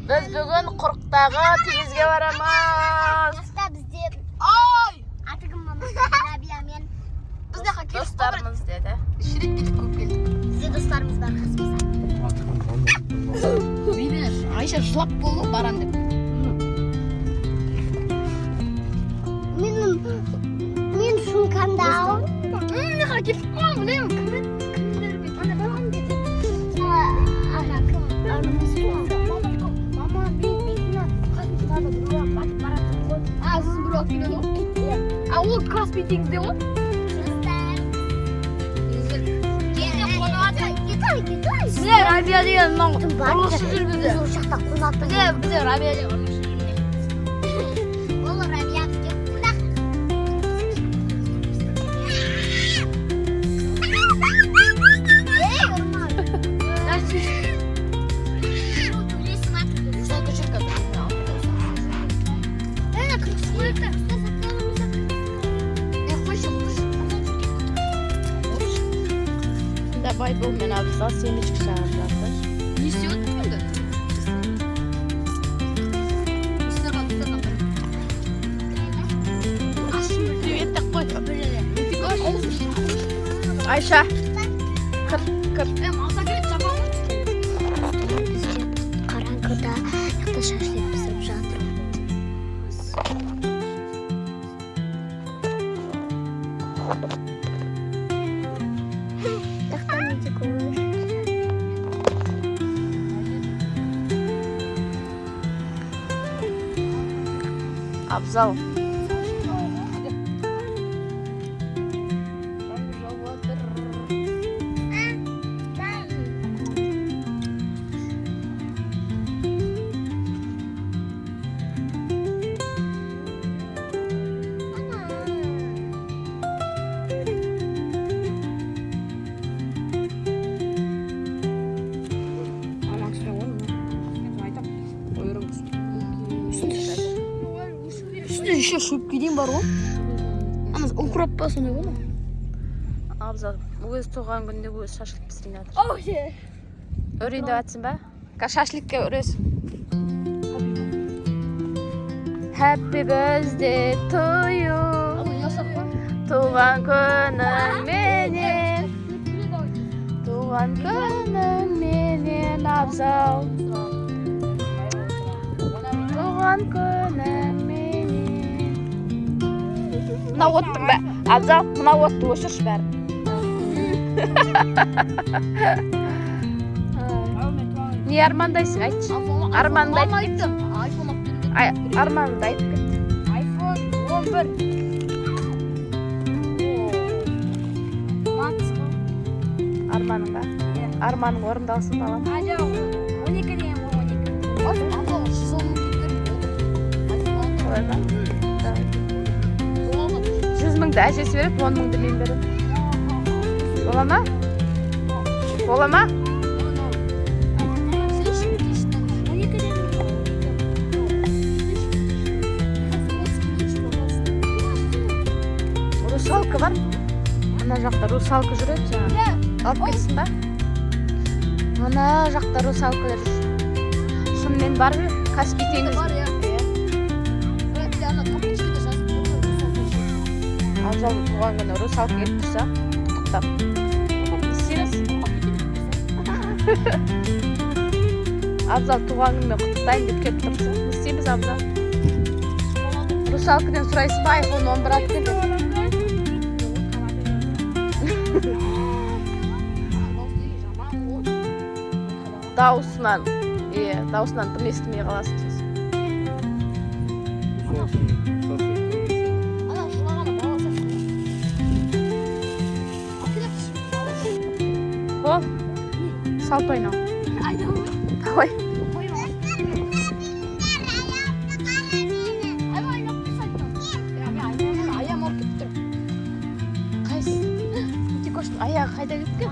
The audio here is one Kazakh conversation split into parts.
Biz bugun Quruqdagi tengizga boramiz. Asta bizde oy! Atigim mama Rabiya men bizde Do'stlarimiz dedi. Shirik ketib ko'p keldik. Bizde do'stlarimiz bor qismisa. Bilir. Ayşe sulap bo'ldi baran deb. Men sumkamda Ne kadar ketib bileyim. ana balam dedi. Ana kim? Mama ben qasmida duruyorum. Bak Siz bir ot biliyor musun? O Kaspi Dengiz'de o. Bize Rabia diyen lan. Oluşsuzdur bize. Uçakta kulakta. Bize Rabia diyen. Olur Rabia diyor. Kulak. Yorma. Nasıl? Sen küçük kadın. Evet, kırmızı. Dabei bulmen abza seni çıkışarlar. Ne istiyorsun şimdi? İster bak, ister bak. Привет такой. Böyle. Ayşe. Kır. Alta git çapalım. Bizce Karankır'da yaklaşık pişirip жатыр. Абзал. Üstüne düşüyor şup gideyim var o. Ama okurap basın öyle mi? Абзал. Өз туған күнде өз шашлык пісірейін жатыр. Oh yeah. Өрейін деп жатсың ба? Шашлыкка өрес. Happy birthday to you. Ama yasak var. Туған күнің менен. Туған күнің менен Абзал. Туған күнің менен. Мына оттың ба? Абзал, мына отты өшірші бәрі. Не армандайсың, айтшы. Арманды Ama айтып кет. ayıttım. iPhone attım. Арманды айтып кет. iPhone 11. Арманың ба? Арманың орындалсын балам. Hadi 12 diyeyim 12. Ama 110 Солай ба? 100 мыңды әжесі береді, 10 мыңды мен беремін. Бола ма? Бола ма? Русалка бар. Ана жақта русалка жүреді жаңа. Алып кетсін ба? Ана жақта русалкалар жүр. Шынымен бар бе? Каспий теңізі. Var ya. Evet bir anda tapuçu da жазып Абзал туған күні русалка келіп тұрса, құттықтап. Не істейміз? Абзал туған күнімен құттықтайын деп келіп тұрса, не істейміз Абзал? Русалкадан сұрайсың ба, iPhone 11 алып кел деп. Дауысынан дым естімей қаласың сіз. Ana şuraya bağlasa Бол, салт ойнау. Давай. Қайсы? Тикоштың аяғы қайда кеткен?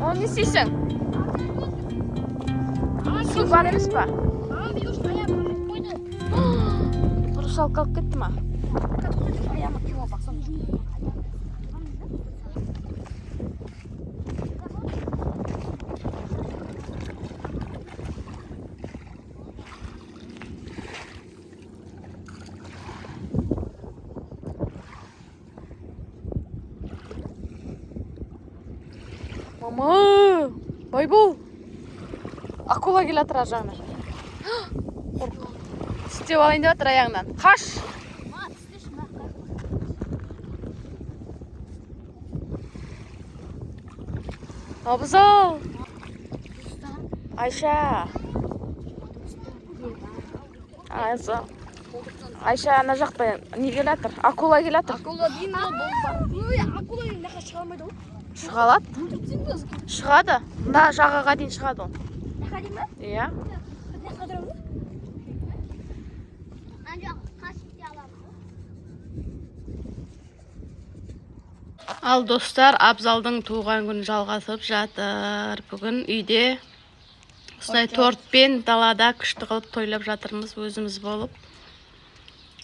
Оны не істейсің? Су бар емес па? Русалка алып кетті ма? Ayağıma kilo baksana. Мама, Байбол. Акула келе жатыр ар жағынан. Тістеп алайын деп жатыр аяғынан. Қаш. Абзал. Айша. Айша ана жақта не келе жатыр? Акула келе жатыр. Акула дейін бұл. Акула дейін нақа шыға алмайды ғой. Шыға алады. Шығады. Мына жағаға дейін шығады ол. Нақа дейін ба? Иә. Нақа тұрады ма? Ал достар, Абзалдың туған күні жалғасып жатыр. Бүгін үйде осылай тортпен далада күшті қылып тойлап жатырмыз өзіміз болып.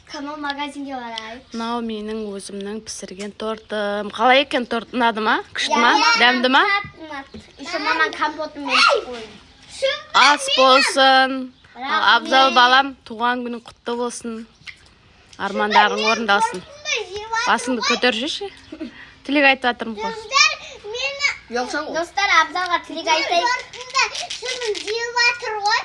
Канал магазинге барайық. Мынау менің өзімнің пісірген тортым. Қалай екен торт, ұнады ма? Күшті ма? Дәмді ма? Еще маман компотын мен қойын. Ас болсын. Ал Абзал балам, туған күнің құтты болсын. Армандарың орындалсын. Басыңды көтер жүрші. Тілек айтып жатырмын ғой. Достар, Абзалға тілек айтайық. Шының жиып жатыр ғой.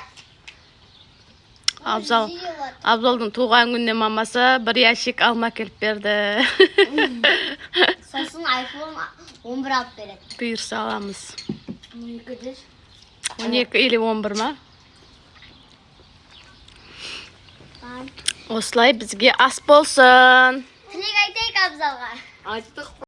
Абзалдың туған күніне мамасы бір ящик алма келіп берді. Сосын iPhone 11 алып береді. Бұйырса аламыз. 12-дір. 12 или 11 ма? Осылай бізге ас болсын. Тілек айтайық Абзалға. Айттық.